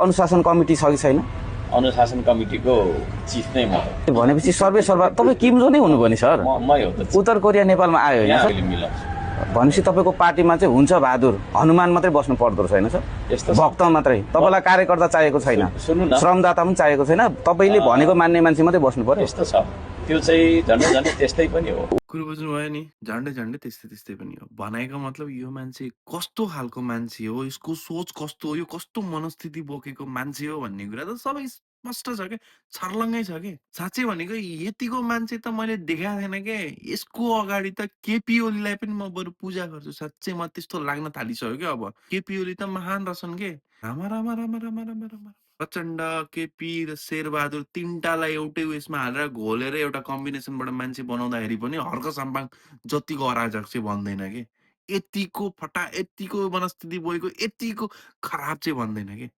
अनुशासन कमिटी छ कि छैन? अनुशासन कमिटीको चिफ नै म हो। भनेपछि सर्वे सर्वा तपाईँ किम जो नै हुनुभयो नि सर? मै हो त। उत्तर कोरिया नेपालमा आयो होइन सर? मिलाउँछु भनेपछि तपाईँको पार्टीमा चाहिँ हुन्छ बहादुर हनुमान मात्रै बस्नु पर्दो रहेछ होइन सर? यस्तो भक्त मात्रै, तपाईँलाई कार्यकर्ता चाहिएको छैन, सुन्नु न, श्रमदाता पनि चाहिएको छैन, तपाईँले भनेको मान्ने मान्छे मात्रै बस्नु पर्यो। यस्तो छ, त्यो चाहिँ झन्डै झन्डै त्यस्तै पनि हो। कुरो बुझ्नुभयो नि, झन्डै झन्डै त्यस्तै त्यस्तै पनि हो। भनाइको मतलब यो मान्छे कस्तो खालको मान्छे हो, यसको सोच कस्तो हो, यो कस्तो मनस्थिति बोकेको मान्छे हो भन्ने कुरा त सबै स्पष्ट छ क्या, छर्लङ्गै छ के। साँच्चै भनेको यतिको मान्छे त मैले देखाएको थिएन के। यसको अगाडि त केपी ओलीलाई पनि म बरु पूजा गर्छु, साँच्चै म त्यस्तो लाग्न थालिसक्यो क्या अब। केपी ओली त महान रहेछन् के। रामा रामा रामा रामा रामा रामा प्रचण्ड, केपी र शेरबहादुर तीनटालाई एउटै उयसमा हालेर घोलेर एउटा कम्बिनेसनबाट मान्छे बनाउँदाखेरि पनि हर्क साम्बाङ जतिको अराजक चाहिँ बन्दैन के। यतिको फटा, यतिको मनस्थिति बोकेको, यतिको खराब चाहिँ बन्दैन के।